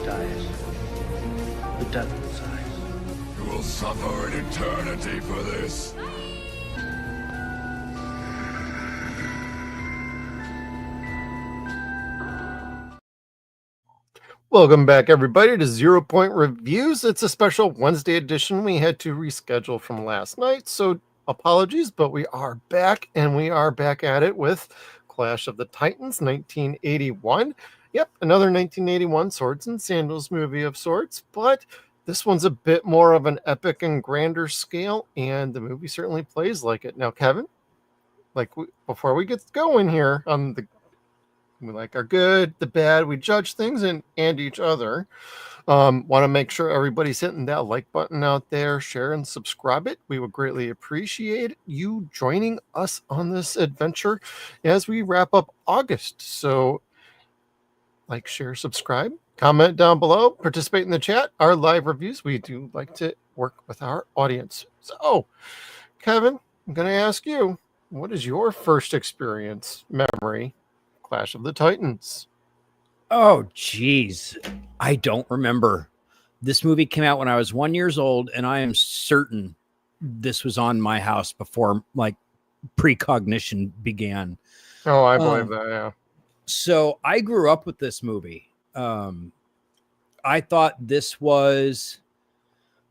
dies. The death size. You will suffer an eternity for this. Welcome back, everybody, to 0 Point Reviews. It's a special Wednesday edition. We had to reschedule from last night, so apologies, but we are back, and we are back at it with Clash of the Titans, 1981. Yep, another 1981 Swords and Sandals movie of sorts, but this one's a bit more of an epic and grander scale, and the movie certainly plays like it. Now, Kevin, before we get going here on the we like our good, the bad. We judge things and each other. Want to make sure everybody's hitting that like button out there, share and subscribe it. We would greatly appreciate you joining us on this adventure as we wrap up August. So like, share, subscribe, comment down below, participate in the chat, our live reviews. We do like to work with our audience. So, Kevin, I'm going to ask you, what is your first experience, memory, Clash of the Titans? Oh, geez. I don't remember. This movie came out when I was 1 year old, and I am certain this was on my house before like precognition began. Oh, I believe that, yeah. So I grew up with this movie. I thought this was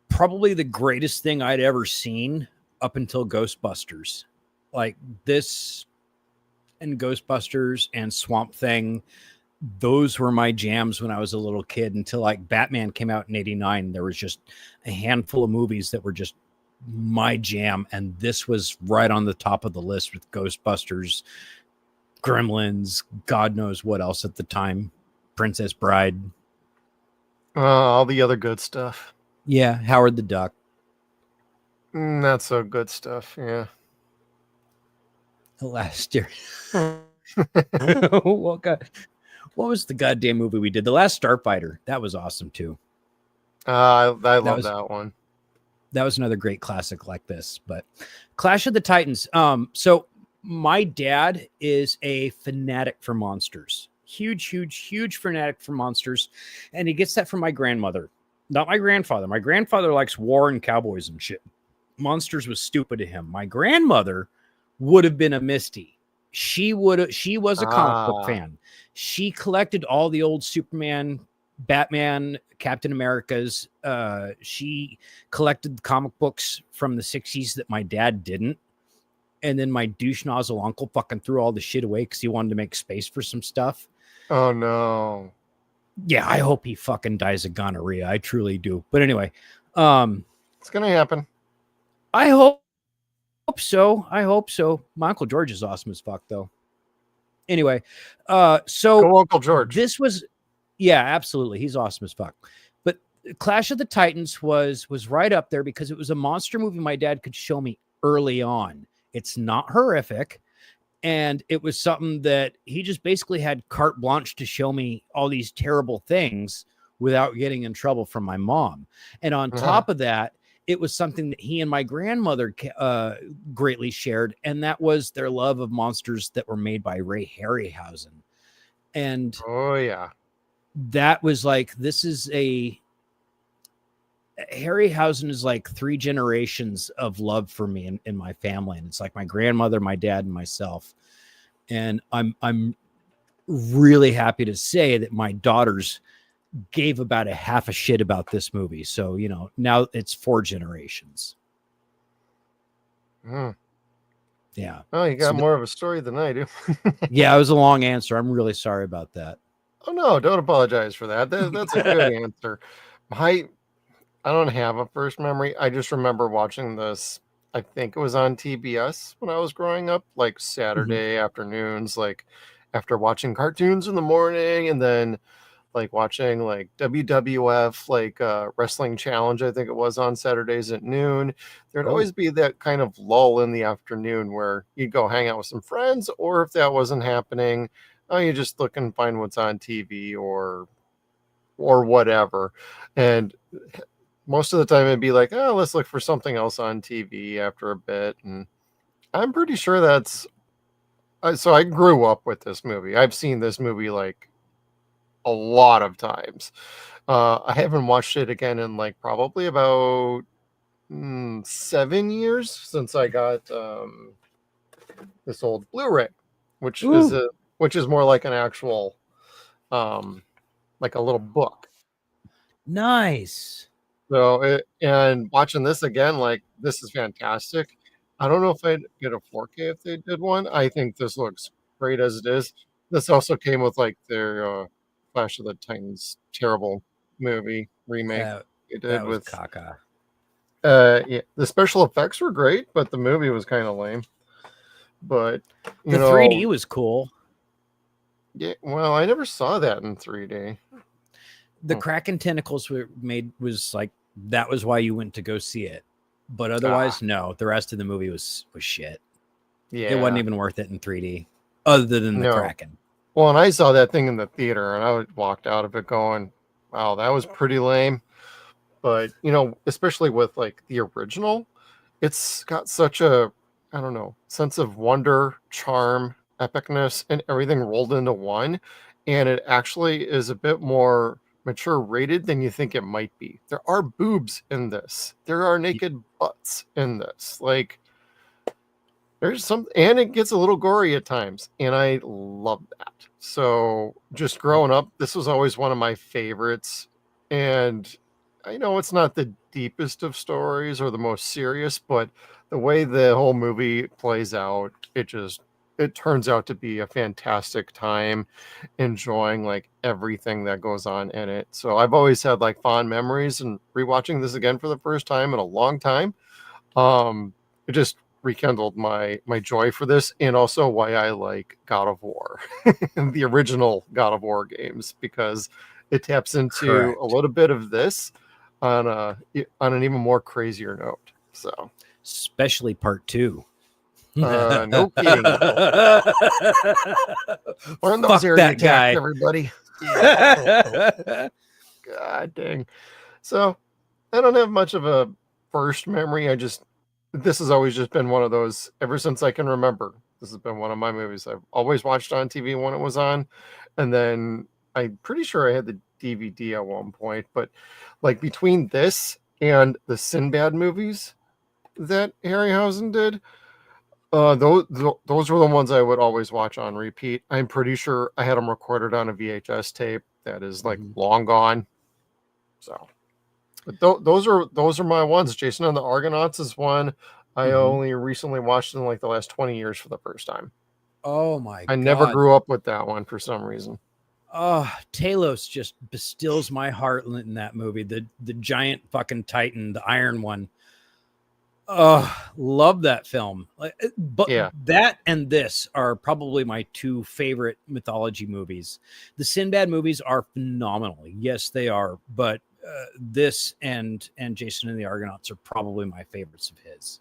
probably the greatest thing I'd ever seen up until Ghostbusters. Like this and Ghostbusters and Swamp Thing, those were my jams when I was a little kid, until like Batman came out in '89. There was just a handful of movies that were just my jam, and this was right on the top of the list with Ghostbusters, Gremlins, God knows what else at the time, Princess Bride, all the other good stuff. Yeah, Howard the Duck. Not so good stuff, yeah. Last year. What was the goddamn movie we did? The Last Starfighter. That was awesome too. I love that one. That was another great classic like this. But Clash of the Titans. So my dad is a fanatic for monsters. Huge fanatic for monsters. And he gets that from my grandmother. Not my grandfather. My grandfather likes war and cowboys and shit. Monsters was stupid to him. My grandmother would have been a Misty. She was a comic book fan. She collected all the old Superman, Batman, Captain Americas. She collected the comic books from the 60s that my dad didn't. And then my douche nozzle uncle fucking threw all the shit away because he wanted to make space for some stuff. Oh no. Yeah, I hope he fucking dies of gonorrhea. I truly do. But anyway, it's gonna happen. I hope so. My Uncle George is awesome as fuck, though. Anyway, so go Uncle George. This was, yeah, absolutely. He's awesome as fuck. But Clash of the Titans was right up there because it was a monster movie my dad could show me early on. It's not horrific. And it was something that he just basically had carte blanche to show me all these terrible things without getting in trouble from my mom. And on top of that, it was something that he and my grandmother greatly shared, and that was their love of monsters that were made by Ray Harryhausen. And oh yeah, that was like, Harryhausen is like 3 generations of love for me in my family, and it's like my grandmother, my dad, and myself. And I'm really happy to say that my daughters gave about a half a shit about this movie. So, you know, now it's 4 generations. Yeah. Oh, you got more of a story than I do. Yeah, it was a long answer. I'm really sorry about that. Oh no, don't apologize for that. That's a good answer. I don't have a first memory. I just remember watching this. I think it was on TBS when I was growing up, like Saturday afternoons, like after watching cartoons in the morning, and then like watching like WWF, like Wrestling Challenge, I think it was, on Saturdays at noon. There'd always be that kind of lull in the afternoon where you'd go hang out with some friends, or if that wasn't happening, you just look and find what's on TV or whatever. And most of the time it'd be like, oh, let's look for something else on TV after a bit. And I'm pretty sure that's so I grew up with this movie. I've seen this movie like a lot of times. I haven't watched it again in like probably about 7 years since I got this old Blu-ray, which is Ooh, more like an actual like a little book. nice. So and watching this again, like this is fantastic. I don't know if I'd get a 4K if they did one. I think this looks great as it is. This also came with like their Clash of the Titans terrible movie remake That they did that was with caca. yeah, the special effects were great, but the movie was kind of lame. But you The know, 3D was cool. yeah, well, I never saw that in 3D. The Kraken tentacles were made was like that was why you went to go see it. But otherwise, no. The rest of the movie was shit. Yeah, It wasn't even worth it in 3D, other than the no. Kraken. Well, and I saw that thing in the theater, and I walked out of it going, "Wow, that was pretty lame." But you know, especially with like the original, it's got such a, I don't know, sense of wonder, charm, epicness, and everything rolled into one. And it actually is a bit more mature rated than you think it might be. There are boobs in this. There are naked butts in this. Like there's some, and it gets a little gory at times, and I love that. So just growing up, this was always one of my favorites. And I know it's not the deepest of stories or the most serious, but the way the whole movie plays out, it turns out to be a fantastic time enjoying like everything that goes on in it. So I've always had like fond memories, and rewatching this again for the first time in a long time, it just rekindled my joy for this, and also why I like God of War and the original God of War games, because it taps into a Correct. little bit of this on an even more crazier note. So Especially part 2. no kidding. Learn those Fuck area that attacks, guy. everybody. Yeah. God dang. So I don't have much of a first memory. This has always just been one of those ever since I can remember. This has been one of my movies I've always watched on TV when it was on. And then I'm pretty sure I had the DVD at one point, but like between this and the Sinbad movies that Harryhausen did, those were the ones I would always watch on repeat. I'm pretty sure I had them recorded on a VHS tape that is like long gone. So but those are my ones. Jason and the Argonauts is one I only recently watched in like the last 20 years for the first time. Oh my I never god. grew up with that one for some reason. Oh, Talos just bestills my heart in that movie. The giant fucking Titan, the Iron One. Oh, love that film. But Yeah. that and this are probably my 2 favorite mythology movies. The Sinbad movies are phenomenal. Yes, they are. But this and Jason and the Argonauts are probably my favorites of his.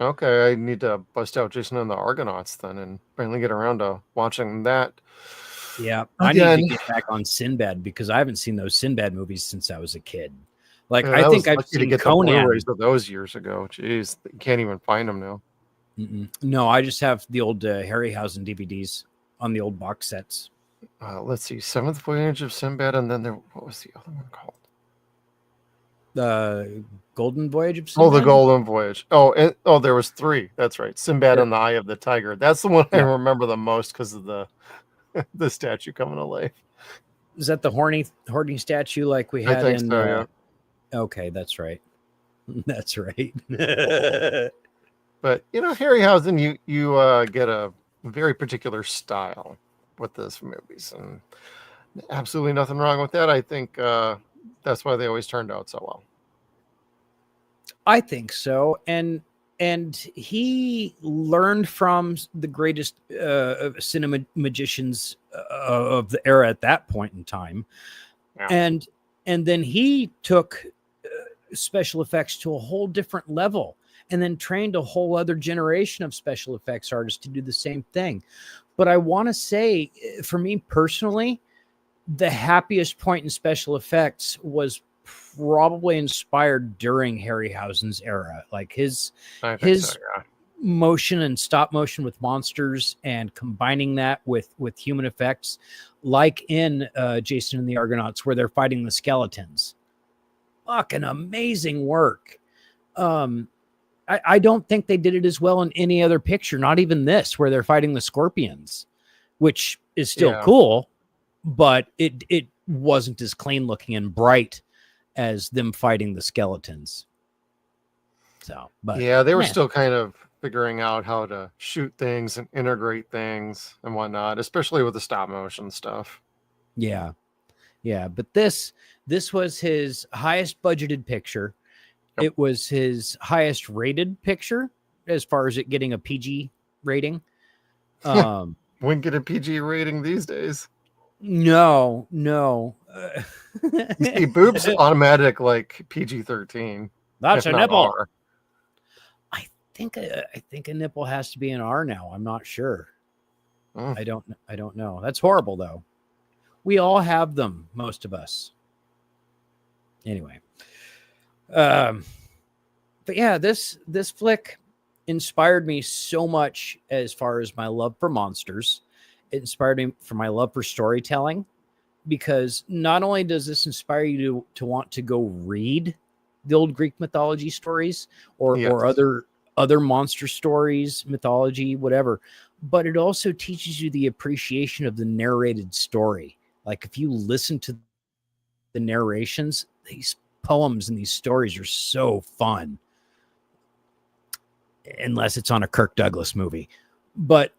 Okay, I need to bust out Jason and the Argonauts then and finally get around to watching that. Yeah, I need to get back on Sinbad because I haven't seen those Sinbad movies since I was a kid. Like I think I've seen the Conan. Blu-rays of those years ago. Jeez, you can't even find them now. No, I just have the old Harryhausen DVDs on the old box sets. Let's see, Seventh Voyage of Sinbad, and then what was the other one called? The Golden Voyage of Sinbad? Oh, the Golden Voyage. Oh, there was 3. That's right. Sinbad and the Eye of the Tiger. That's the one I remember the most because of the the statue coming to life. Is that the horny statue like we had in? So, yeah. Okay, that's right. That's right. But you know, Harryhausen, you get a very particular style with those movies, and absolutely nothing wrong with that. I think that's why they always turned out so well. I think so, and he learned from the greatest cinema magicians of the era at that point in time, and then he took special effects to a whole different level, and then trained a whole other generation of special effects artists to do the same thing. But I want to say, for me personally, the happiest point in special effects was probably inspired during Harryhausen's era. Like his motion and stop motion with monsters and combining that with human effects, like in Jason and the Argonauts, where they're fighting the skeletons. Fucking amazing work. I don't think they did it as well in any other picture, not even this, where they're fighting the scorpions, which is still cool, but it wasn't as clean looking and bright as them fighting the skeletons. So, but yeah, they were still kind of figuring out how to shoot things and integrate things and whatnot, especially with the stop motion stuff. Yeah. But this was his highest budgeted picture. Yep. It was his highest rated picture as far as it getting a PG rating. Wouldn't get a PG rating these days. No. You see boobs automatic like PG-13. That's a nipple. R. I think a nipple has to be an R now. I'm not sure. I don't know. That's horrible though. We all have them, most of us. Anyway. But yeah, this flick inspired me so much as far as my love for monsters. It inspired me for my love for storytelling, because not only does this inspire you to want to go read the old Greek mythology stories or other monster stories, mythology, whatever, but it also teaches you the appreciation of the narrated story. Like if you listen to the narrations, these poems and these stories are so fun, unless it's on a Kirk Douglas movie. But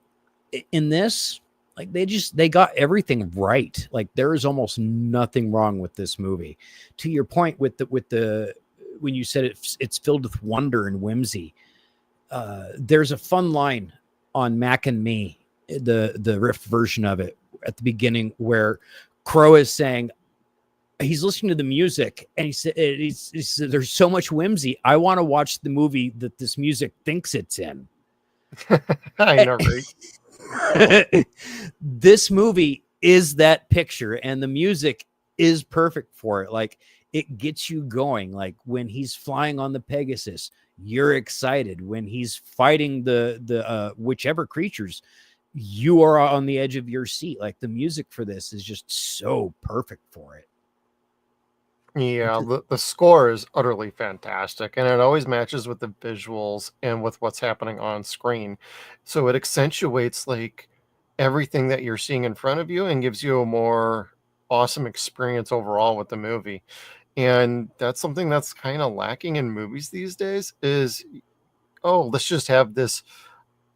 in this, like they got everything right. Like there is almost nothing wrong with this movie. To your point with the when you said it's filled with wonder and whimsy, there's a fun line on Mac and Me, the riff version of it at the beginning, where Crow is saying, he's listening to the music and he said, there's so much whimsy. I want to watch the movie that this music thinks it's in. I know, right? This movie is that picture, and the music is perfect for it. Like it gets you going. Like when he's flying on the Pegasus, you're excited. When he's fighting the whichever creatures, you are on the edge of your seat. Like the music for this is just so perfect for it. Yeah, the score is utterly fantastic, and it always matches with the visuals and with what's happening on screen. So it accentuates like everything that you're seeing in front of you and gives you a more awesome experience overall with the movie. And that's something that's kind of lacking in movies these days is, oh, let's just have this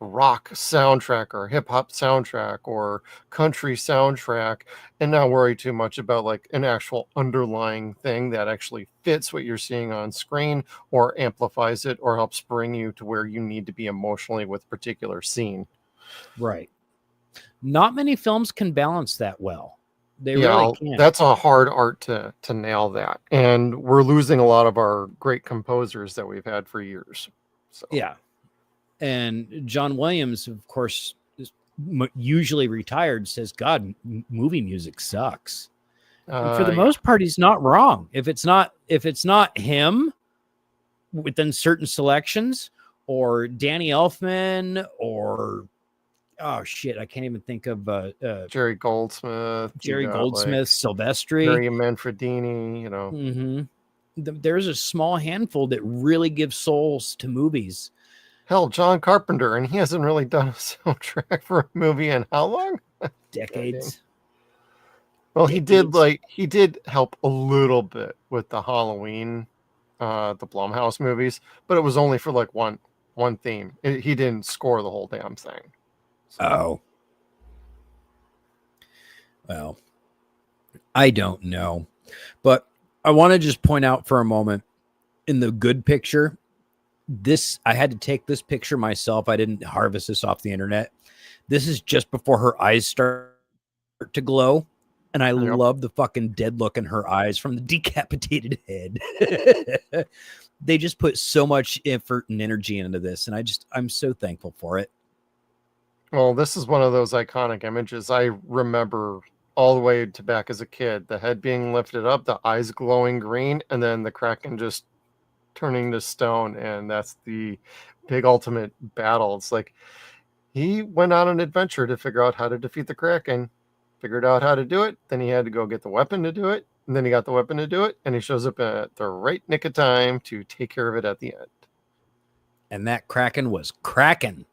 rock soundtrack or hip hop soundtrack or country soundtrack and not worry too much about like an actual underlying thing that actually fits what you're seeing on screen or amplifies it or helps bring you to where you need to be emotionally with a particular scene. Right. Not many films can balance that well. They really can't. That's a hard art to nail that. And we're losing a lot of our great composers that we've had for years. So yeah. And John Williams, of course, is usually retired, says, God, movie music sucks. And for the most part, he's not wrong. If it's not him within certain selections, or Danny Elfman, or oh shit, I can't even think of Jerry Goldsmith, Silvestri, Mario Manfredini, you know. Mm-hmm. There's a small handful that really give souls to movies. Hell, John Carpenter, and he hasn't really done a soundtrack for a movie in how long? Decades. Well, he did help a little bit with the Halloween, the Blumhouse movies, but it was only for like one theme. He didn't score the whole damn thing. So. Oh. Well, I don't know, but I want to just point out for a moment in the good picture. I had to take this picture myself. I didn't harvest this off the internet. This is just before her eyes start to glow. And I love the fucking dead look in her eyes from the decapitated head. They just put so much effort and energy into this. And I'm so thankful for it. Well, this is one of those iconic images. I remember all the way to back as a kid, the head being lifted up, the eyes glowing green, and then the Kraken just turning to stone. And that's big ultimate battle. It's like he went on an adventure to figure out how to defeat the Kraken, figured out how to do it. Then he had to go get the weapon to do it. And then he got the weapon to do it. And he shows up at the right nick of time to take care of it at the end. And that Kraken was cracking.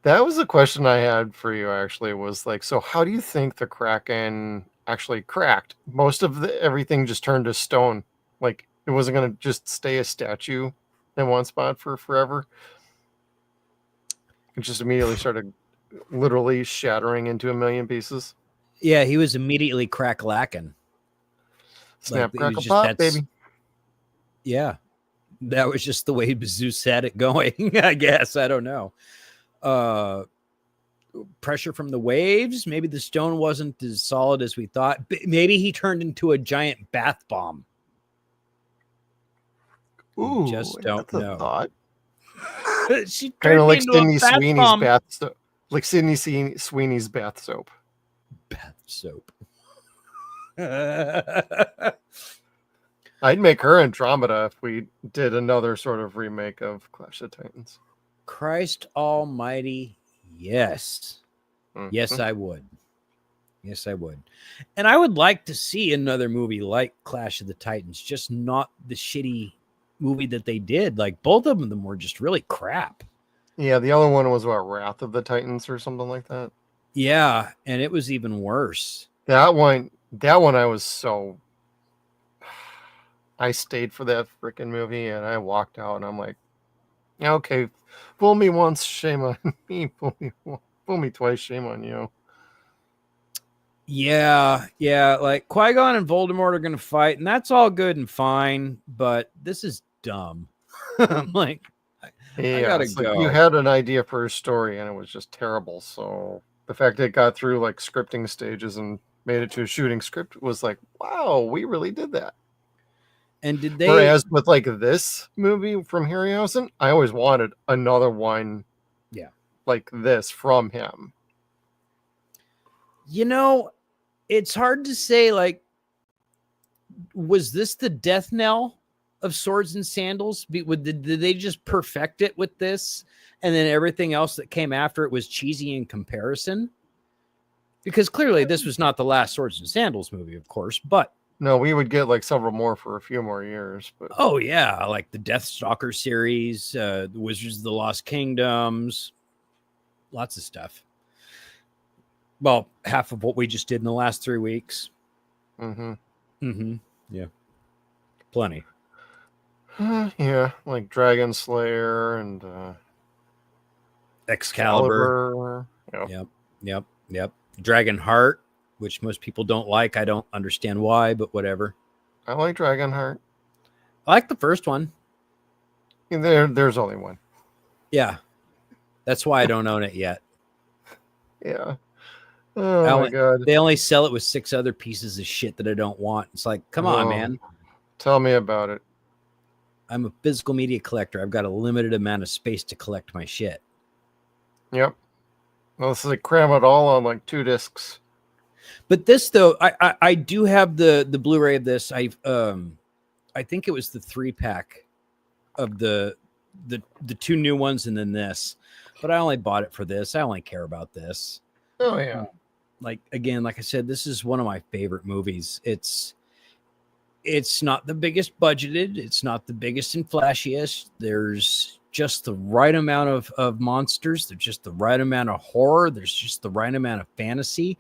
That was a question I had for you, actually, was like, so how do you think the Kraken actually cracked? Most of everything just turned to stone. Like, it wasn't going to just stay a statue in one spot for forever. It just immediately started literally shattering into a million pieces. Yeah, he was immediately crack-lacking. Snap, Like, crackle, pop, baby. Yeah. That was just the way Zeus had it going, I guess. I don't know. Pressure from the waves. Maybe the stone wasn't as solid as we thought. Maybe he turned into a giant bath bomb. Ooh, just don't know. Thought. She kind of like into Sydney a bath Sweeney's bomb. bath soap. Like Sydney Sweeney's bath soap. Bath soap. I'd make her Andromeda if we did another sort of remake of Clash of Titans. Christ almighty, yes. Mm-hmm. Yes, I would. Yes, I would. And I would like to see another movie like Clash of the Titans, just not the shitty movie that they did. Like, both of them were just really crap. Yeah, the other one was what, Wrath of the Titans or something like that? Yeah, and it was even worse. That one I was so... I stayed for that freaking movie, and I walked out, and I'm like, yeah, okay, fool me once, shame on me. Fool me twice, shame on you. Yeah, like Qui-Gon and Voldemort are going to fight, and that's all good and fine, but this is dumb. I'm like, I gotta go. Like you had an idea for a story, and it was just terrible, so the fact that it got through, like, scripting stages and made it to a shooting script was like, wow, we really did that. And did they... Whereas with, like, this movie from Harryhausen, I always wanted another one like this from him. You know, it's hard to say, like, was this the death knell of Swords and Sandals? Did they just perfect it with this, and then everything else that came after it was cheesy in comparison? Because clearly this was not the last Swords and Sandals movie, of course, but... No, we would get, like, several more for a few more years. But oh, yeah, like the Deathstalker series, the Wizards of the Lost Kingdoms, lots of stuff. Well, half of what we just did in the last 3 weeks. Yeah. Plenty. Yeah, like Dragon Slayer and Excalibur. Yep. Dragon Heart, which most people don't like. I don't understand why, but whatever. I like Dragonheart. I like the first one. There's only one. Yeah. That's why I don't own it yet. Yeah. Oh my god. They only sell it with 6 other pieces of shit that I don't want. It's like, come on, man. Tell me about it. I'm a physical media collector. I've got a limited amount of space to collect my shit. Yep. Well, it's like cram it all on like 2 discs. But this, though, I do have the Blu-ray of this. I think it was the 3-pack of the 2 new ones and then this. But I only bought it for this. I only care about this. Oh yeah. Like, again, like I said, this is one of my favorite movies. It's not the biggest budgeted. It's not the biggest and flashiest. There's just the right amount of monsters. There's just the right amount of horror. There's just the right amount of fantasy.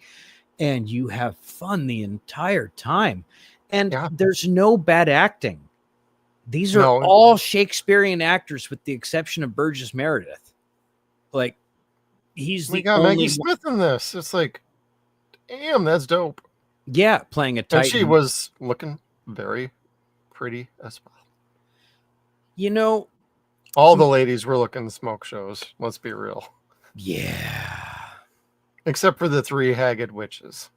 And you have fun the entire time. And there's no bad acting. These are all Shakespearean actors with the exception of Burgess Meredith. Like, we got Maggie Smith in this. It's like, damn, that's dope. Yeah, playing a Titan. And she was looking very pretty as well. You know, all the ladies were looking smoke shows. Let's be real. Yeah. Except for the 3 haggard witches.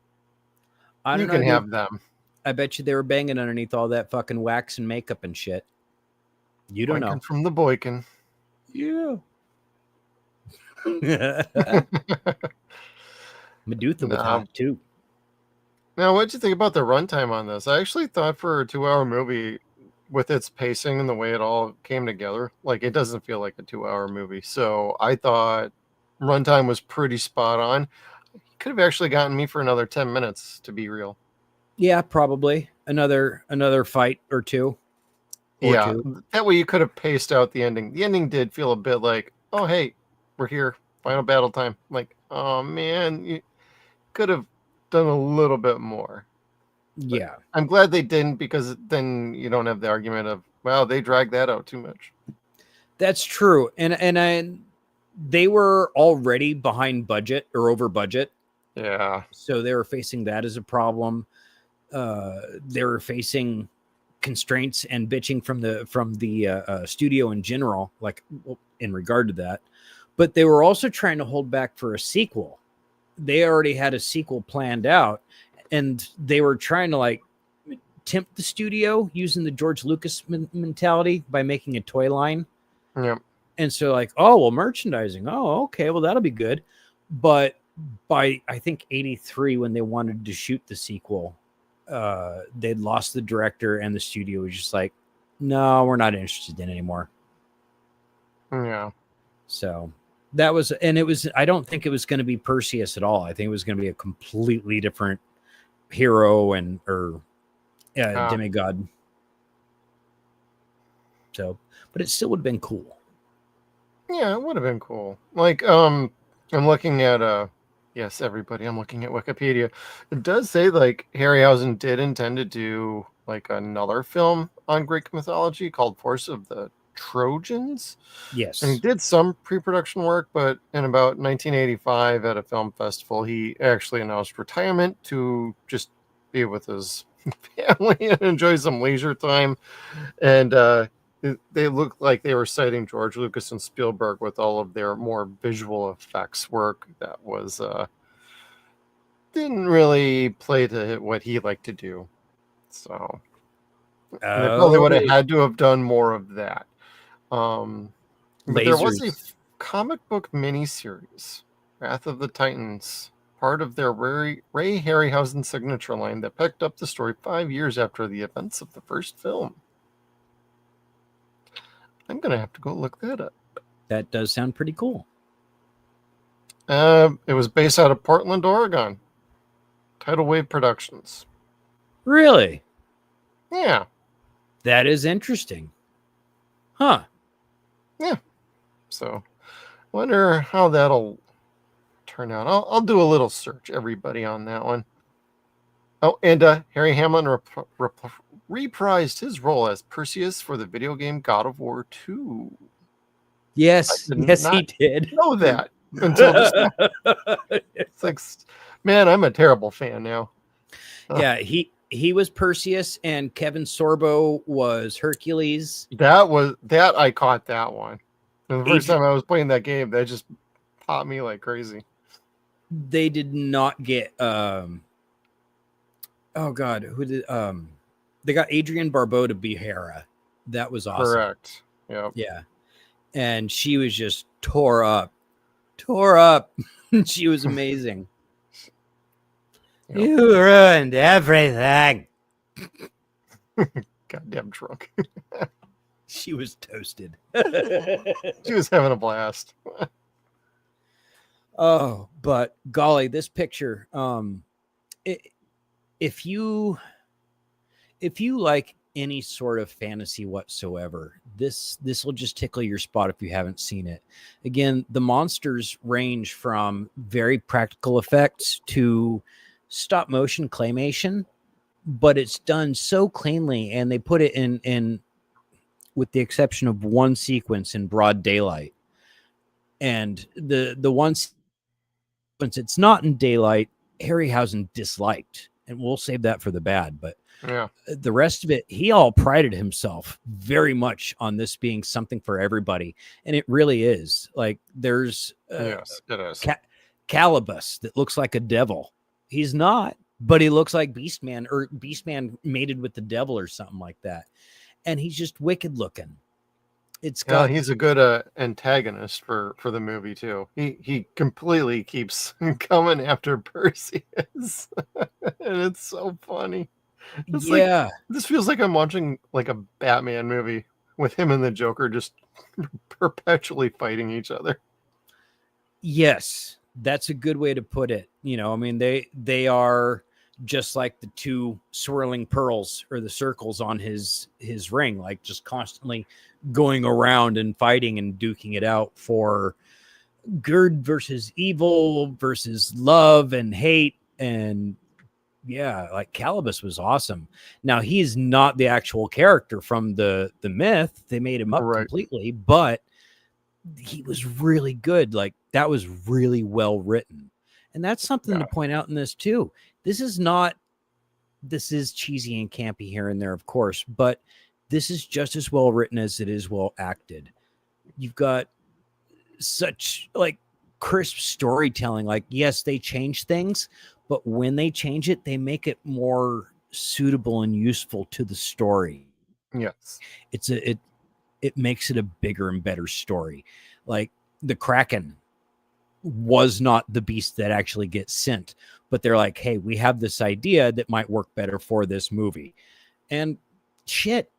You can have them. I bet you they were banging underneath all that fucking wax and makeup and shit. You don't know. From the boykin. Yeah. Medusa was hot too. Now, what'd you think about the runtime on this? I actually thought for a 2-hour movie, with its pacing and the way it all came together, like it doesn't feel like a 2-hour movie. So I thought runtime was pretty spot on. Could have actually gotten me for another 10 minutes, to be real. Yeah, probably another fight or two. Yeah, that way you could have paced out the ending. The ending did feel a bit like, oh hey, we're here, final battle time. Like, oh man, you could have done a little bit more. Yeah, I'm glad they didn't, because then you don't have the argument of, well, they dragged that out too much. that's true. They were already behind budget or over budget. Yeah. So they were facing that as a problem. They were facing constraints and bitching from the studio in general, like in regard to that. But they were also trying to hold back for a sequel. They already had a sequel planned out, and they were trying to like tempt the studio using the George Lucas mentality by making a toy line. Yep. And so like, oh, well, merchandising. Oh, okay. Well, that'll be good. But by, I think 83, when they wanted to shoot the sequel, they'd lost the director, and the studio was just like, no, we're not interested in anymore. Yeah. So that was, and it was, I don't think it was going to be Perseus at all. I think it was going to be a completely different hero or demigod. So, but it still would have been cool. Yeah, it would have been cool. Like, I'm looking at yes, everybody, I'm looking at Wikipedia. It does say like Harryhausen did intend to do like another film on Greek mythology called Force of the Trojans. Yes. And he did some pre-production work, but in about 1985 at a film festival, he actually announced retirement to just be with his family and enjoy some leisure time. And they looked like they were citing George Lucas and Spielberg with all of their more visual effects work that was didn't really play to what he liked to do. So they probably would have had to have done more of that. But there was a comic book miniseries, Wrath of the Titans, part of their Ray Harryhausen signature line, that picked up the story 5 years after the events of the first film. I'm going to have to go look that up. That does sound pretty cool. It was based out of Portland, Oregon. Tidal Wave Productions. Really? Yeah. That is interesting. Huh. Yeah. So, wonder how that'll turn out. I'll do a little search, everybody, on that one. Oh, and Harry Hamlin reprised his role as Perseus for the video game God of War 2. Yes, he did. Know that until this. It's like, man, I'm a terrible fan now. Yeah, he was Perseus, and Kevin Sorbo was Hercules. That I caught that one. And the first time I was playing that game, that just popped me like crazy. They did not get oh god, who did they got Adrienne Barbeau to be Hera. That was awesome. Correct. Yep. Yeah. And she was just tore up. She was amazing. Yep. You ruined everything. Goddamn drunk. She was toasted. She was having a blast. Oh, but golly, this picture, if you like any sort of fantasy whatsoever, this will just tickle your spot if you haven't seen it. Again, the monsters range from very practical effects to stop motion claymation, but it's done so cleanly, and they put it in with the exception of one sequence in broad daylight. And the one sequence it's not in daylight, Harryhausen disliked, and we'll save that for the bad. But yeah, the rest of it, he all prided himself very much on this being something for everybody, and it really is. Like there's yes, it is. Calibus that looks like a devil. He's not, but he looks like Beastman, or Beastman mated with the devil or something like that, and he's just wicked looking. He's a good antagonist for the movie too. He completely keeps coming after Perseus, and it's so funny. It's like Yeah. this feels like I'm watching like a Batman movie with him and the Joker just perpetually fighting each other. Yes, that's a good way to put it. You know, I mean, they are just like the two swirling pearls or the circles on his ring, like just constantly going around and fighting and duking it out for good versus evil versus love and hate. And yeah, like Calibus was awesome. Now he's not the actual character from the myth. They made him up Right. completely, but he was really good. Like that was really well written. And that's something to point out in this too. This is cheesy and campy here and there, of course, but this is just as well written as it is well acted. You've got such like crisp storytelling. Like, yes, they change things, but when they change it, they make it more suitable and useful to the story. Yes. It makes it a bigger and better story. Like the Kraken was not the beast that actually gets sent, but they're like, hey, we have this idea that might work better for this movie. And shit,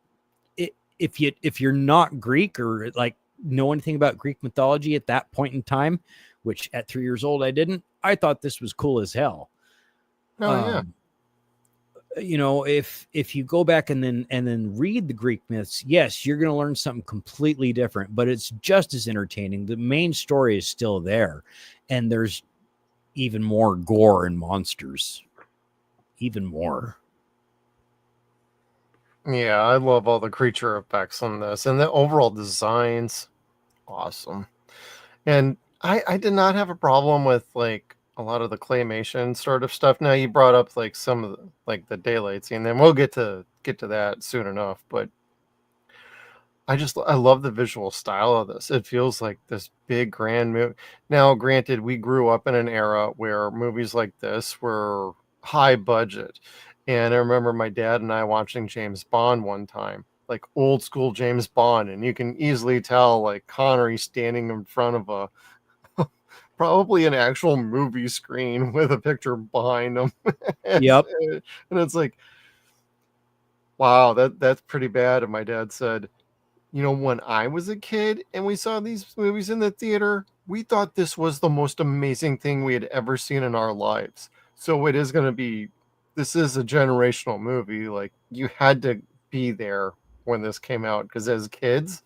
if you're not Greek or like know anything about Greek mythology at that point in time, which at 3 years old I didn't, I thought this was cool as hell. Oh yeah. You know, if you go back and then read the Greek myths, yes, you're going to learn something completely different, but it's just as entertaining. The main story is still there, and there's even more gore and monsters, even more. Yeah, I love all the creature effects on this, and the overall designs, awesome. And I did not have a problem with like a lot of the claymation sort of stuff. Now you brought up like some of the, like the daylight scene, and we'll get to that soon enough. But I love the visual style of this. It feels like this big grand movie. Now, granted, we grew up in an era where movies like this were high budget, and I remember my dad and I watching James Bond one time, like old school James Bond, and you can easily tell like Connery standing in front of a probably an actual movie screen with a picture behind him. Yep. And it's like, wow, that's pretty bad. And my dad said, you know, when I was a kid and we saw these movies in the theater, we thought this was the most amazing thing we had ever seen in our lives. So it is going to be, this is a generational movie. Like you had to be there when this came out, because as kids,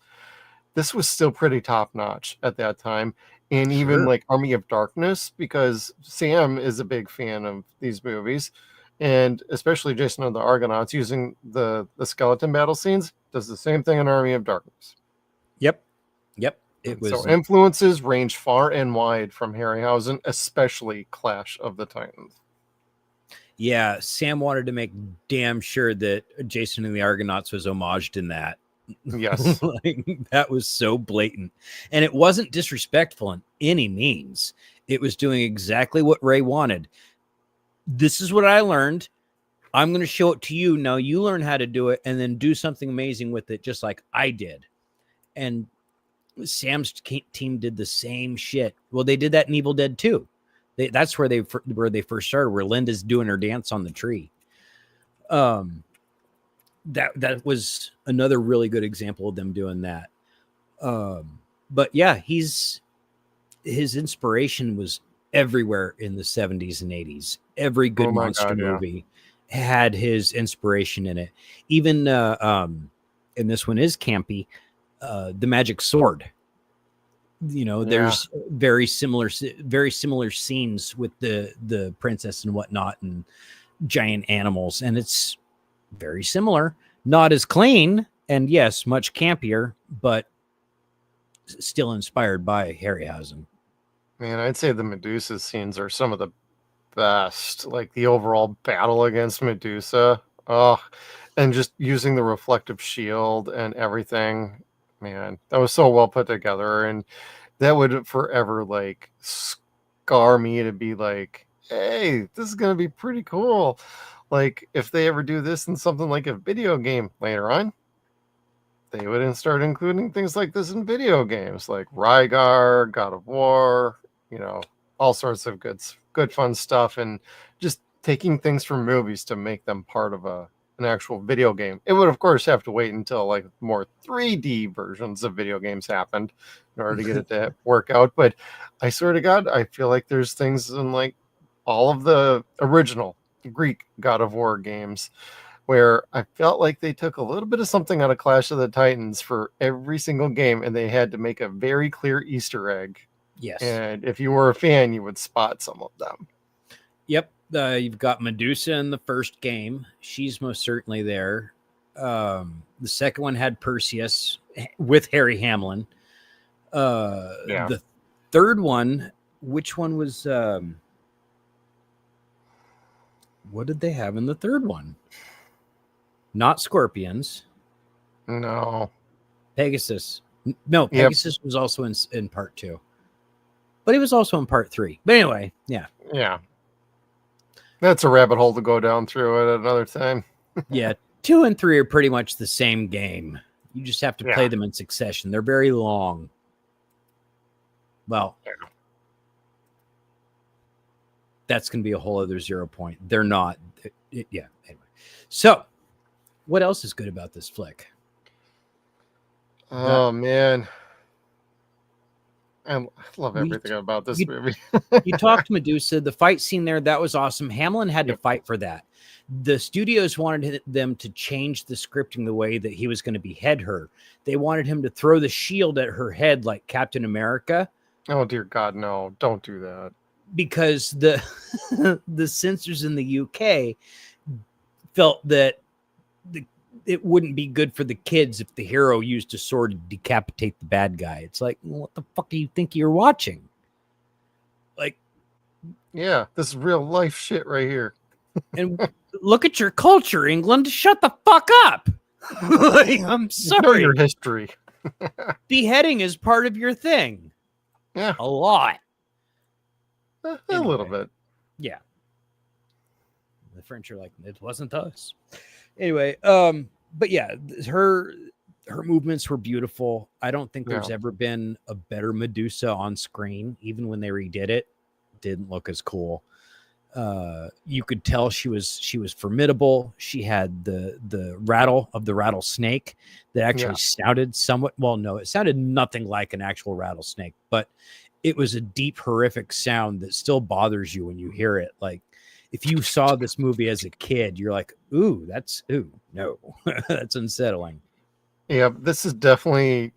this was still pretty top notch at that time. And even like Army of Darkness, because Sam is a big fan of these movies, and especially Jason and the Argonauts using the skeleton battle scenes, does the same thing in Army of Darkness. Yep. It was So influences range far and wide from Harryhausen, especially Clash of the Titans. Yeah, Sam wanted to make damn sure that Jason and the Argonauts was homaged in that. Yes. Like, that was so blatant. And it wasn't disrespectful in any means. It was doing exactly what Ray wanted. This is what I learned. I'm going to show it to you. Now you learn how to do it and then do something amazing with it, just like I did. And Sam's team did the same shit. Well, they did that in Evil Dead 2. That's where they first started, where Linda's doing her dance on the tree. That was another really good example of them doing that. But yeah, his inspiration was everywhere in the 70s and 80s. Every good monster movie had his inspiration in it. Even and this one is campy, The Magic Sword. You know, there's very similar scenes with the princess and whatnot and giant animals, and it's very similar, not as clean, and yes, much campier, but still inspired by Harryhausen. Man, I'd say the Medusa scenes are some of the best. Like the overall battle against Medusa. Oh, and just using the reflective shield and everything. Man, that was so well put together. And that would forever like scar me to be like, hey, this is going to be pretty cool. Like if they ever do this in something like a video game later on, they would start including things like this in video games like Rygar, God of War, you know, all sorts of good fun stuff. And just taking things from movies to make them part of an actual video game. It would, of course, have to wait until like more 3D versions of video games happened in order to get it to work out. But I swear to God, I feel like there's things in like all of the original Greek God of War games where I felt like they took a little bit of something out of Clash of the Titans for every single game, and they had to make a very clear Easter egg. Yes. And if you were a fan, you would spot some of them. Yep. You've got Medusa in the first game. She's most certainly there. The second one had Perseus with Harry Hamlin. The third one, which one was... what did they have in the third one? Not scorpions. No. Pegasus. No, Pegasus was also in part 2. But he was also in part 3. But anyway, yeah. Yeah. That's a rabbit hole to go down through at another time. Yeah, 2 and 3 are pretty much the same game. You just have to play them in succession. They're very long. Well, that's going to be a whole other 0 point. They're not. Yeah, anyway. So, what else is good about this flick? Oh, man. I love everything about this movie. You talked to Medusa. The fight scene there, that was awesome. Hamlin had to fight for that. The studios wanted them to change the scripting the way that he was going to behead her. They wanted him to throw the shield at her head like Captain America. Oh, dear God, no. Don't do that. Because the the censors in the UK felt that it wouldn't be good for the kids if the hero used a sword to decapitate the bad guy. It's like, well, what the fuck do you think you're watching? Like, yeah, this is real life shit right here. And look at your culture, England. Shut the fuck up. Like, I'm sorry. Know your history. Beheading is part of your thing. Yeah. A lot. A little bit. Yeah. The French are like, it wasn't us. Anyway, but yeah, her movements were beautiful. I don't think there's ever been a better Medusa on screen. Even when they redid it, didn't look as cool. You could tell she was formidable. She had the rattle of the rattlesnake that actually sounded somewhat, well, no, it sounded nothing like an actual rattlesnake, but it was a deep, horrific sound that still bothers you when you hear it. Like, if you saw this movie as a kid, you're like, no, that's unsettling. Yeah, this is definitely,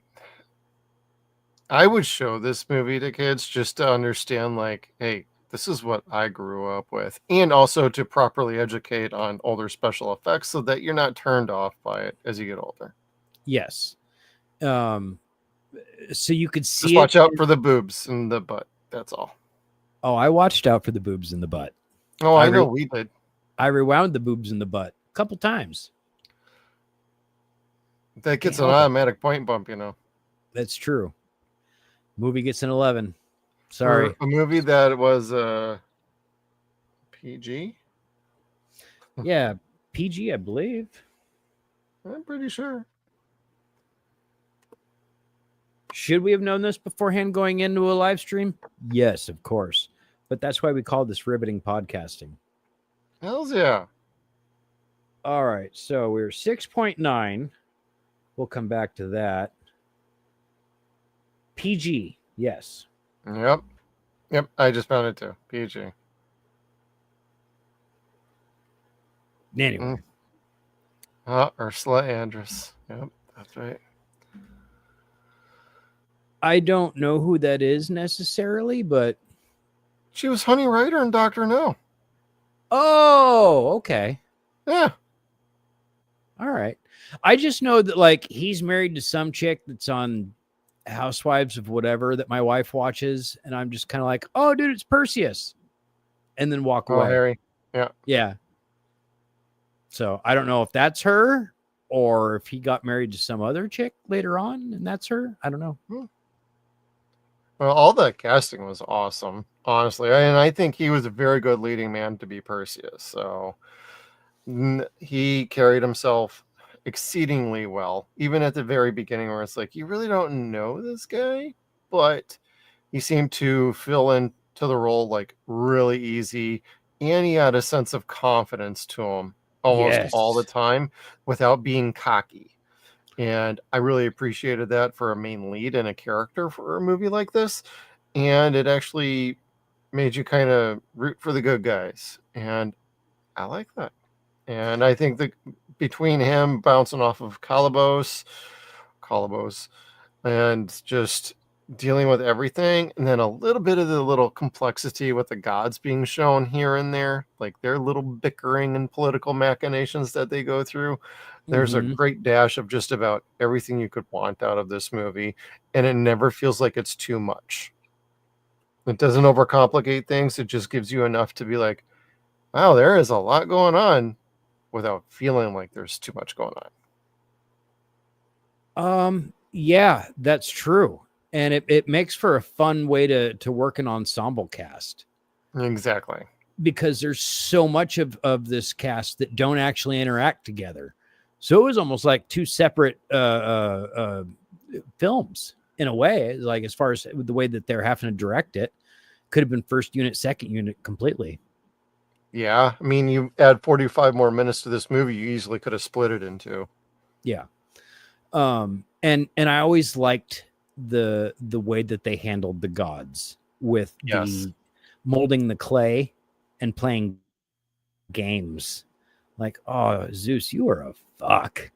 I would show this movie to kids just to understand, like, hey, this is what I grew up with. And also to properly educate on older special effects so that you're not turned off by it as you get older. Yes. So you could see just watch out for the boobs and the butt. That's all. Oh, I watched out for the boobs in the butt. Oh, I know we did. I rewound the boobs in the butt a couple times. That gets an automatic point bump, you know. That's true. Movie gets an 11. Sorry. For a movie that was PG? Yeah, PG, I believe. I'm pretty sure. Should we have known this beforehand going into a live stream? Yes, of course. But that's why we call this riveting podcasting. Hells yeah. All right, so we're 6.9. We'll come back to that. PG, yes. Yep. I just found it too. PG. Anyway. Ursula Andress. Yep, that's right. I don't know who that is necessarily, but she was Honey Rider and Dr. No. Oh, okay. Yeah. All right. I just know that, like, he's married to some chick that's on Housewives of whatever that my wife watches, and I'm just kind of like, oh, dude, it's Perseus, and then walk away. Harry. Yeah. So I don't know if that's her or if he got married to some other chick later on, and that's her. I don't know. Well, all that casting was awesome, honestly, and I think he was a very good leading man to be Perseus. So he carried himself exceedingly well, even at the very beginning, where it's like you really don't know this guy, but he seemed to fill into the role like really easy, and he had a sense of confidence to him almost all the Yes. time without being cocky. And I really appreciated that for a main lead and a character for a movie like this. And it actually made you kind of root for the good guys. And I like that. And I think that between him bouncing off of Calabos, and just dealing with everything, and then a little bit of the little complexity with the gods being shown here and there, like their little bickering and political machinations that they go through. There's a Mhm. great dash of just about everything you could want out of this movie, and it never feels like it's too much. It doesn't overcomplicate things. It just gives you enough to be like, wow, there is a lot going on without feeling like there's too much going Yeah, that's true. And it makes for a fun way to work an ensemble cast, on. Exactly. because there's so much of this cast that don't actually interact together. So it was almost like two separate films in a way, like as far as the way that they're having to direct it. Could have been first unit, second unit completely. Yeah, I mean, you add 45 more minutes to this movie, you easily could have split it into. Yeah. And I always liked the way that they handled the gods with Yes. the molding the clay and playing games. Like, oh, Zeus, you are a fuck.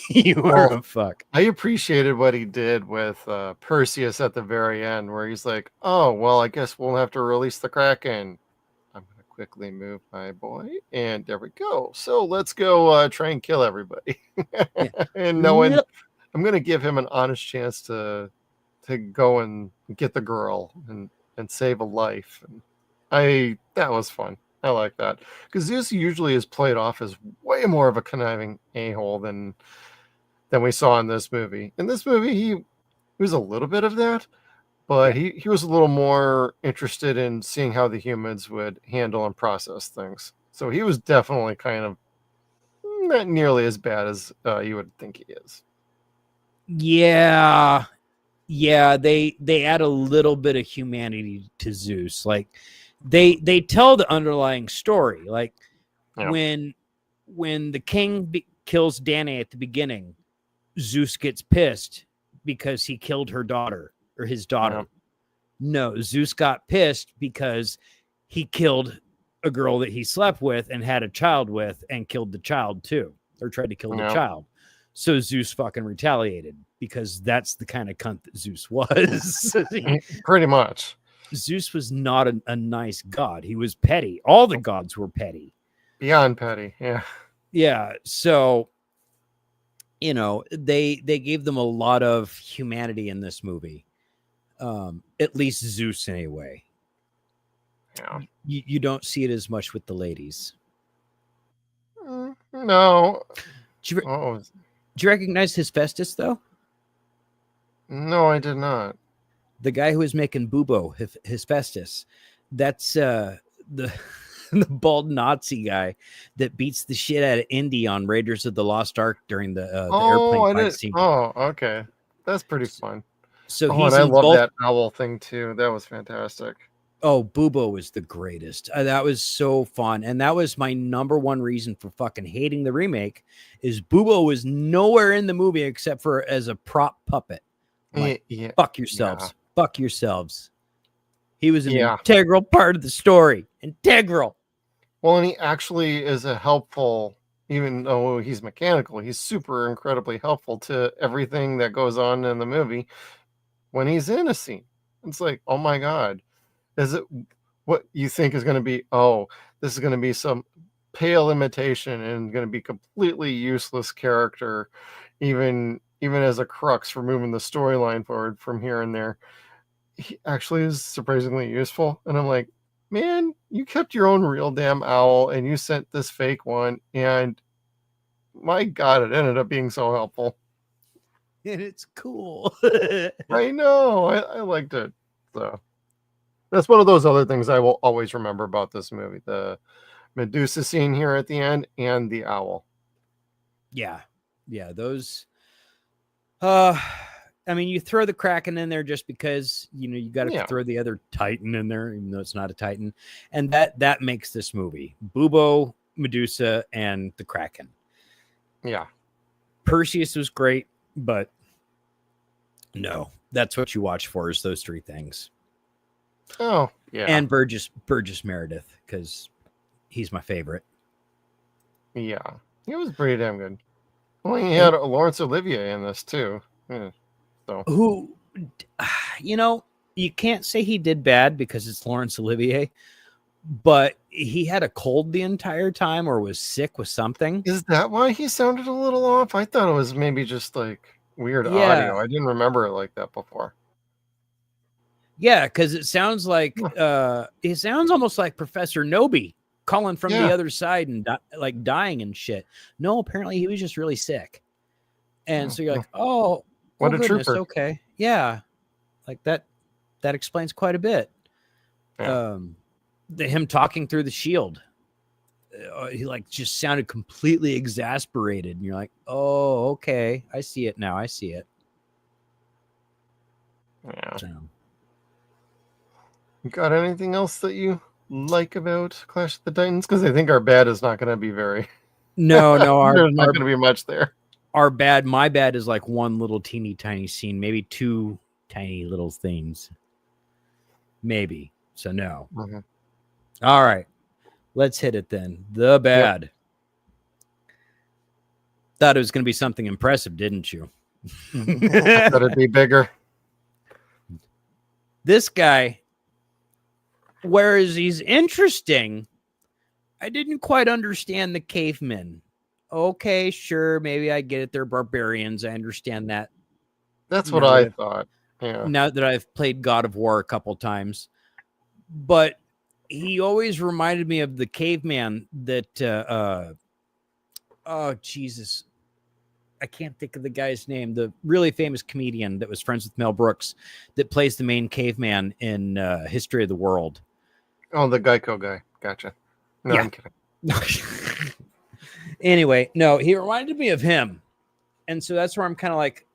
You are Well, a fuck. I appreciated what he did with Perseus at the very end, where he's like, oh, well, I guess we'll have to release the Kraken. I'm going to quickly move my boy, and there we go. So let's go try and kill everybody. Yeah. And knowing Yep. I'm going to give him an honest chance to go and get the girl and save a life. And that was fun. I like that, because Zeus usually is played off as way more of a conniving a-hole than we saw in this movie. In this movie, he was a little bit of that, but he was a little more interested in seeing how the humans would handle and process things. So he was definitely kind of not nearly as bad as you would think he is. Yeah. Yeah, they add a little bit of humanity to Zeus. Like they tell the underlying story. Like Yeah. when the king kills Danae at the beginning, Zeus gets pissed because he killed her daughter or his daughter. Yeah. No, Zeus got pissed because he killed a girl that he slept with and had a child with and killed the child too, or tried to kill the Yeah. child. So Zeus fucking retaliated, because that's the kind of cunt that Zeus was. Pretty much. Zeus was not a nice god. He was petty. All the gods were petty. Beyond petty. Yeah. Yeah. So, they gave them a lot of humanity in this movie. At least Zeus, anyway. Yeah. You don't see it as much with the ladies. No. Do you, Oh, do you recognize Hephaestus, though? no, I did not. The guy who was making Bubo, Hephaestus. That's the the bald Nazi guy that beats the shit out of Indy on Raiders of the Lost Ark during the airplane fight scene. Oh, okay. That's pretty fun. So Oh, he's and I in love both. that owl thing too. That was fantastic. Oh, Bubo was the greatest. That was so fun. And that was my number one reason for fucking hating the remake, is Bubo was nowhere in the movie except for as a prop puppet. I'm like, Yeah. fuck yourselves. Yeah. Fuck yourselves. He was an Yeah. integral part of the story. Integral. Well, and he actually is a helpful, even though he's mechanical, he's super incredibly helpful to everything that goes on in the movie when he's in a scene. It's like, oh my God. Is it what you think is going to be? Oh, this is going to be some pale imitation and going to be completely useless character, even as a crux for moving the storyline forward from here and there. He actually is surprisingly useful, and I'm like, man, you kept your own real damn owl and you sent this fake one, and my God, it ended up being so helpful. And it's cool. I know, I liked it. So that's one of those other things I will always remember about this movie: the Medusa scene here at the end and the owl. Yeah. Those I mean, you throw the Kraken in there just because, you got to Yeah. throw the other Titan in there, even though it's not a Titan. And that makes this movie. Bubo, Medusa, and the Kraken. Yeah. Perseus was great, but no, that's what you watch for is those three things. Oh, yeah. And Burgess Meredith, because he's my favorite. Yeah. He was pretty damn good. Well, he had Laurence Olivier in this, too. Yeah. So. Who, you can't say he did bad because it's Laurence Olivier, but he had a cold the entire time or was sick with something. Is that why he sounded a little off? I thought it was maybe just like weird audio. I didn't remember it like that before. Yeah, because it sounds like it sounds almost like Professor Noby calling from the other side and like dying and shit. No, apparently he was just really sick. And so you're like, oh, what a goodness, trooper. Okay. Yeah. Like that explains quite a bit. Yeah. Him talking through the shield. He like just sounded completely exasperated. And you're like, oh, okay. I see it now. I see it. Yeah. So. You got anything else that you like about Clash of the Titans? Because I think our bad is not going to be very. No, there's not going to be much there. My bad is like one little teeny tiny scene, maybe two tiny little things. Maybe. So no. Mm-hmm. All right. Let's hit it then. The bad. Yep. Thought it was going to be something impressive, didn't you? Thought it'd be bigger. This guy, whereas he's interesting, I didn't quite understand the cavemen. Okay, sure, maybe I get it. They're barbarians. I understand that. That's what I thought. Yeah. Now that I've played God of War a couple times. But he always reminded me of the caveman that, oh, Jesus. I can't think of the guy's name. The really famous comedian that was friends with Mel Brooks that plays the main caveman in History of the World. Oh, the Geico guy. Gotcha. No, yeah. I'm kidding. Anyway, no, he reminded me of him. And so that's where I'm kind of like,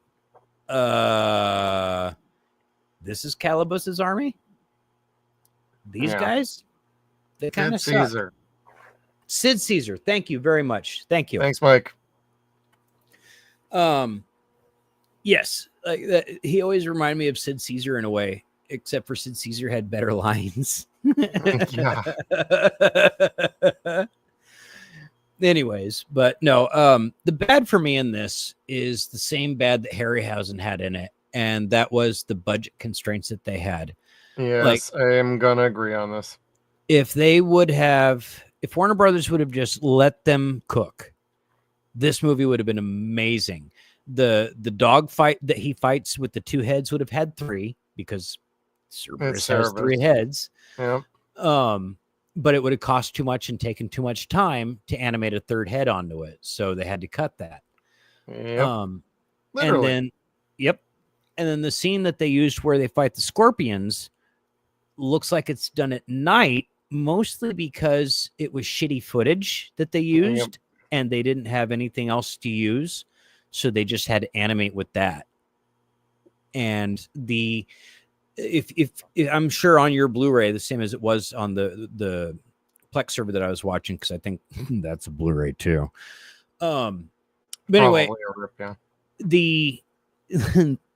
this is Calabus's army? These guys? They kind of suck. Caesar. Sid Caesar. Thank you very much. Thank you. Thanks, Mike. Yes, like that, he always reminded me of Sid Caesar in a way, except for Sid Caesar had better lines. Yeah. Anyways, but no, the bad for me in this is the same bad that Harryhausen had in it, and that was the budget constraints that they had. Yes, I am gonna agree on this. If Warner Brothers would have just let them cook, this movie would have been amazing. The dog fight that he fights with the two heads would have had three because Cerberus has three heads. Yeah. But it would have cost too much and taken too much time to animate a third head onto it. So they had to cut that. Yep. Literally. And then the scene that they used where they fight the scorpions looks like it's done at night, mostly because it was shitty footage that they used and they didn't have anything else to use. So they just had to animate with that. And if I'm sure on your Blu-ray, the same as it was on the Plex server that I was watching, because I think that's a Blu-ray too. But anyway,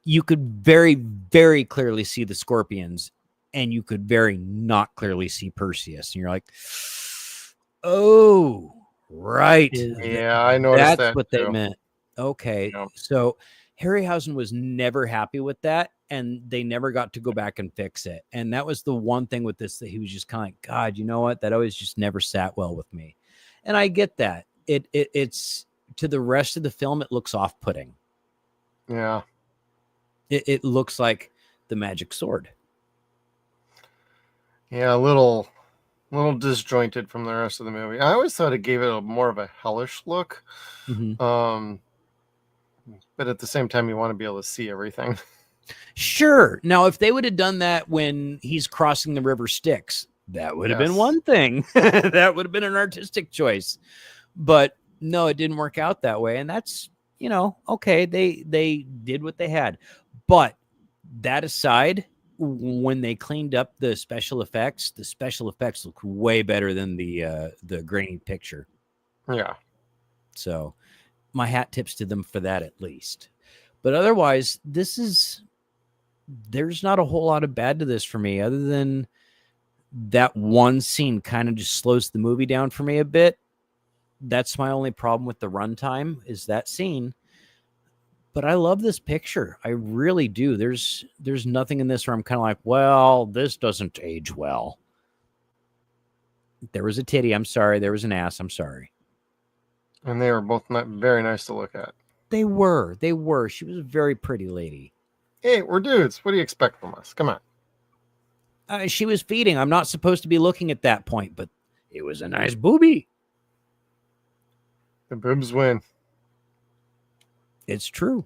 you could very, very clearly see the scorpions, and you could very not clearly see Perseus, and you're like, oh, right, yeah, I noticed that's what they meant. Okay, so Harryhausen was never happy with that, and they never got to go back and fix it. And that was the one thing with this that he was just kind of like, God, you know what? That always just never sat well with me. And I get that. It's to the rest of the film, it looks off-putting. Yeah. It looks like the magic sword. Yeah, a little disjointed from the rest of the movie. I always thought it gave it more of a hellish look. Mm-hmm. But at the same time, you want to be able to see everything. Sure. Now, if they would have done that when he's crossing the river Styx, that would have been one thing. That would have been an artistic choice. But no, it didn't work out that way. And that's, okay, they did what they had. But that aside, when they cleaned up the special effects look way better than the grainy picture. Yeah. So my hat tips to them for that at least. But otherwise, there's not a whole lot of bad to this for me, other than that one scene kind of just slows the movie down for me a bit. That's my only problem with the runtime, is that scene. But I love this picture. I really do. There's nothing in this where I'm kind of like, well, this doesn't age well. There was a titty, I'm sorry. There was an ass, I'm sorry. And they were both not very nice to look at. They were. She was a very pretty lady. Hey, we're dudes. What do you expect from us? Come on. She was feeding. I'm not supposed to be looking at that point, but it was a nice boobie. The boobs win. It's true.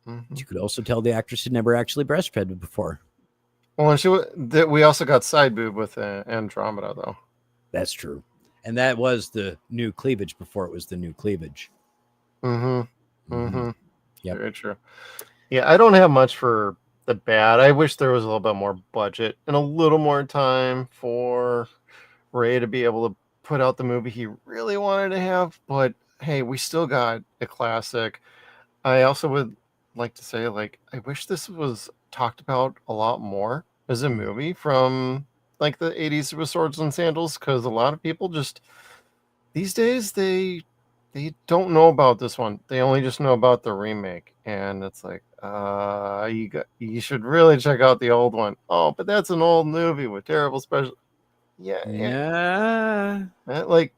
Mm-hmm. You could also tell the actress had never actually breastfed before. Well, and we also got side boob with Andromeda, though. That's true. And that was the new cleavage before it was the new cleavage. Mm-hmm. Mm-hmm. Yep. Very true. Yeah, I don't have much for the bad. I wish there was a little bit more budget and a little more time for Ray to be able to put out the movie he really wanted to have. But hey, we still got a classic. I also would like to say, like, I wish this was talked about a lot more as a movie from like the 80s with Swords and Sandals, because a lot of people just these days they don't know about this one. They only just know about the remake, and it's like you should really check out the old one. Oh, but that's an old movie with terrible special. Yeah. Like,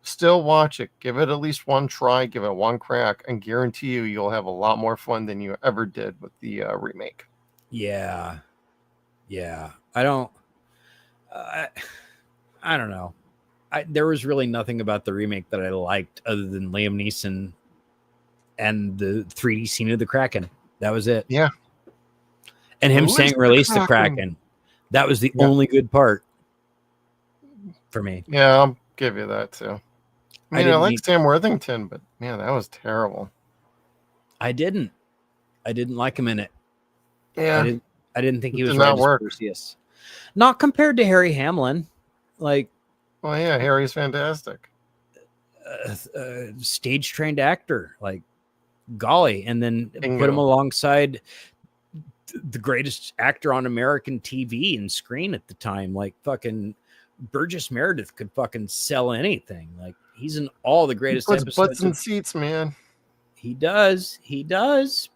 still watch it. Give it at least one try. Give it one crack, and guarantee you'll have a lot more fun than you ever did with the remake. Yeah. I don't know. There was really nothing about the remake that I liked other than Liam Neeson and the 3D scene of the Kraken. That was it. Yeah. And him saying "Release the Kraken." That was the only good part for me. Yeah, I'll give you that too. I like Sam Worthington, but man, that was terrible. I didn't like him in it. Yeah. I didn't think he was did not work. Perseus. Not compared to Harry Hamlin. Like, well, yeah, Harry's fantastic. Stage trained actor, like, golly, and then Bingo. Put him alongside the greatest actor on American TV and screen at the time. Like, fucking Burgess Meredith could fucking sell anything. Like, he's in all the greatest episodes. Butts in seats, man. He does.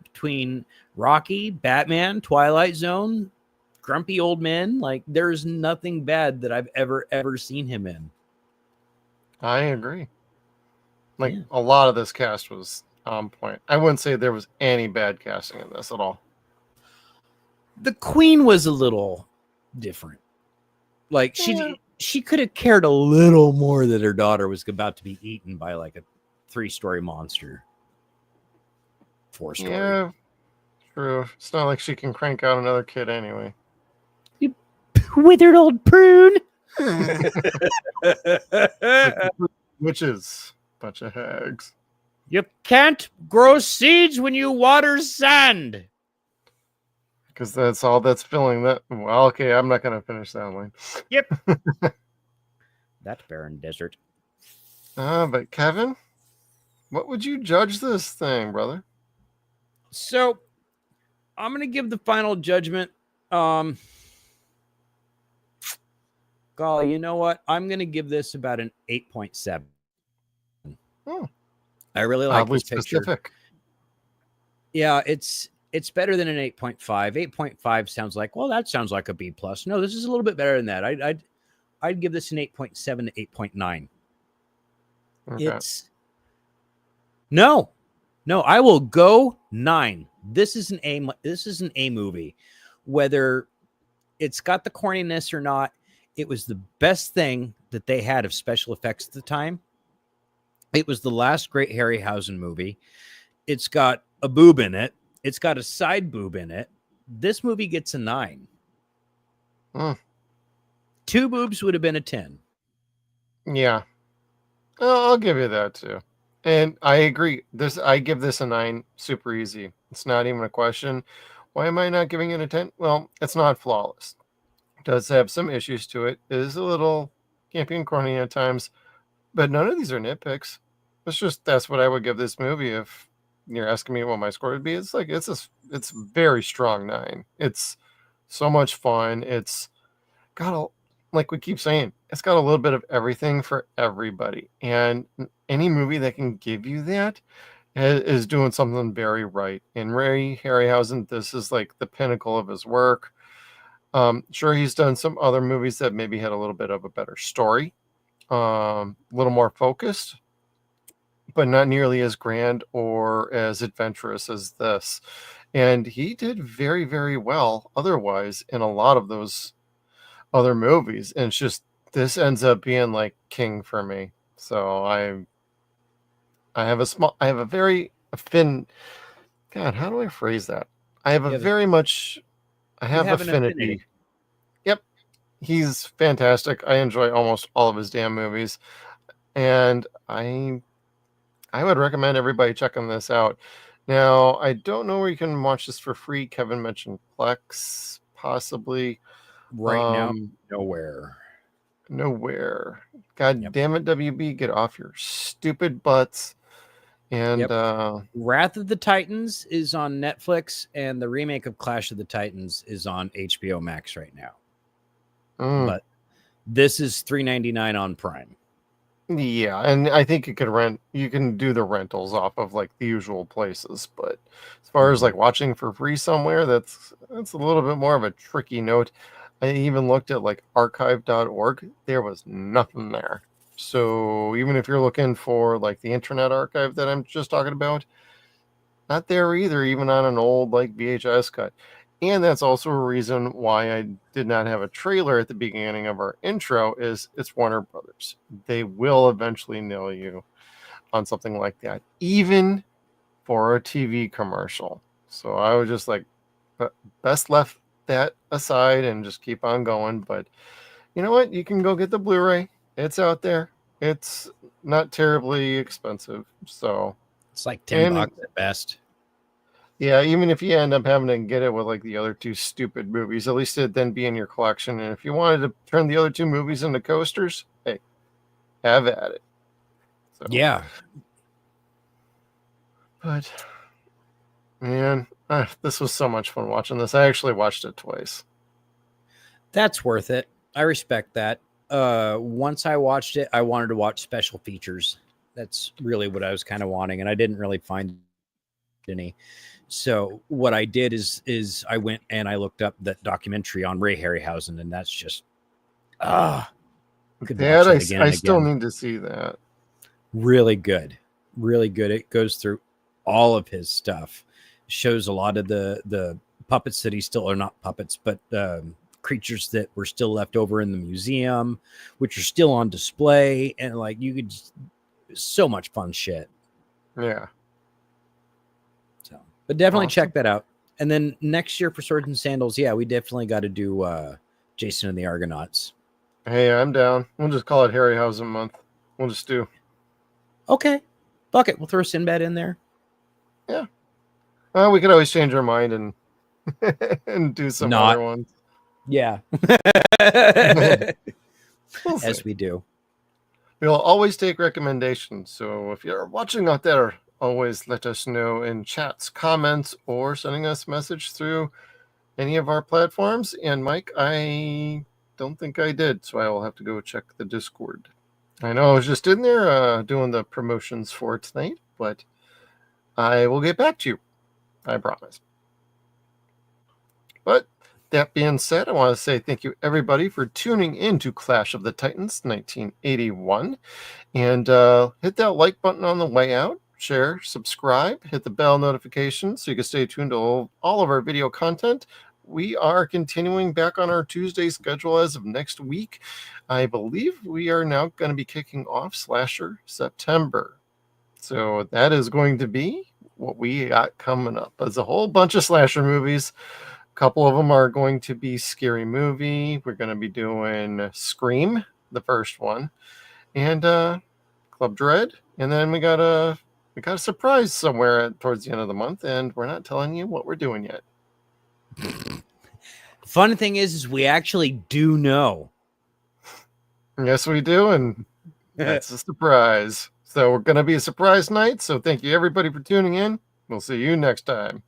Between Rocky, Batman, Twilight Zone, Grumpy Old Men, like, there's nothing bad that I've ever seen him in. I agree. Like, a lot of this cast was on point. I wouldn't say there was any bad casting in this at all. The Queen was a little different. Like, she could have cared a little more that her daughter was about to be eaten by like a 3-story monster. 4-story. Yeah, true. It's not like she can crank out another kid anyway. You withered old prune. Witches. Bunch of hags. You can't grow seeds when you water sand. Because that's all that's filling that. Well, okay, I'm not going to finish that line. Yep. That barren desert. But Kevin, what would you judge this thing, brother? So, I'm going to give the final judgment. Golly, you know what? I'm going to give this about an 8.7. I really like this picture. Specific. Yeah, it's better than an 8.5. 8.5 sounds like, well, that sounds like a B+. No, this is a little bit better than that. I'd give this an 8.7 to 8.9. Okay. It's no, I will go 9. This is an A movie. Whether it's got the corniness or not, it was the best thing that they had of special effects at the time. It was the last great Harryhausen movie. It's got a boob in it. It's got a side boob in it. This movie gets a 9. 2 boobs would have been a 10. Yeah. I'll give you that too. And I agree. I give this a 9 super easy. It's not even a question. Why am I not giving it a 10? Well, it's not flawless. It does have some issues to it. It is a little campy and corny at times, but none of these are nitpicks. It's just that's what I would give this movie if you're asking me what my score would be. It's like it's very strong 9. It's so much fun. It's got a, like we keep saying, it's got a little bit of everything for everybody. And any movie that can give you that is doing something very right. And Ray Harryhausen, this is like the pinnacle of his work. Sure, he's done some other movies that maybe had a little bit of a better story, a little more focused, but not nearly as grand or as adventurous as this. And he did very, very well otherwise in a lot of those other movies. And it's just this ends up being like king for me. So I have a very thin. God, how do I phrase that? I have a very much. I have an affinity. Yep, he's fantastic. I enjoy almost all of his damn movies, and I would recommend everybody checking this out. Now, I don't know where you can watch this for free. Kevin mentioned Plex, possibly. Right now, nowhere. God damn it, WB, get off your stupid butts. And Wrath of the Titans is on Netflix, and the remake of Clash of the Titans is on HBO Max right now. But this is $3.99 on Prime. Yeah, and I think you can do the rentals off of like the usual places, but as far as like watching for free somewhere, that's a little bit more of a tricky note. I even looked at like archive.org. There was nothing there. So even if you're looking for like the Internet Archive that I'm just talking about, not there either, even on an old like VHS cut. And that's also a reason why I did not have a trailer at the beginning of our intro is it's Warner Brothers. They will eventually nail you on something like that, even for a TV commercial. So I was just like, best left that aside and just keep on going. But you know what? You can go get the Blu-ray. It's out there. It's not terribly expensive. So it's like $10 at best. Yeah, even if you end up having to get it with like the other 2 stupid movies, at least it'd then be in your collection. And if you wanted to turn the other 2 movies into coasters, hey, have at it. So, yeah. But man, this was so much fun watching this. I actually watched it twice. That's worth it. I respect that. Once I watched it, I wanted to watch special features. That's really what I was kind of wanting, and I didn't really find any. So what I did is I went and I looked up that documentary on Ray Harryhausen, and that's just I still need to see that. Really good. It goes through all of his stuff. Shows a lot of the puppets that he still are not puppets, but creatures that were still left over in the museum, which are still on display, and like you could so much fun shit. Yeah. But definitely check that out. And then next year for Swords and Sandals, yeah, we definitely got to do Jason and the Argonauts. Hey, I'm down. We'll just call it Harryhausen month. We'll just do. Okay. Fuck it. We'll throw Sinbad in there. Yeah. We could always change our mind and and do some other ones. Yeah. As we do. We'll always take recommendations. So if you're watching out there, always let us know in chats, comments, or sending us a message through any of our platforms. And Mike, I don't think I did, so I will have to go check the Discord. I know I was just in there doing the promotions for tonight, but I will get back to you. I promise. But that being said, I want to say thank you everybody for tuning in to Clash of the Titans 1981. And hit that like button on the way out. Share, subscribe, hit the bell notification so you can stay tuned to all of our video content. We are continuing back on our Tuesday schedule as of next week. I believe we are now going to be kicking off Slasher September. So that is going to be what we got coming up. There's a whole bunch of slasher movies. A couple of them are going to be Scary Movie. We're going to be doing Scream, the first one, and Club Dread. And then we got We got a surprise somewhere towards the end of the month, and we're not telling you what we're doing yet. Fun thing is we actually do know. Yes, we do, and that's a surprise. So we're going to be a surprise night, so thank you everybody for tuning in. We'll see you next time.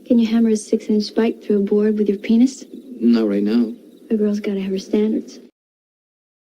Can you hammer a 6-inch spike through a board with your penis? Not right now. A girl's gotta have her standards.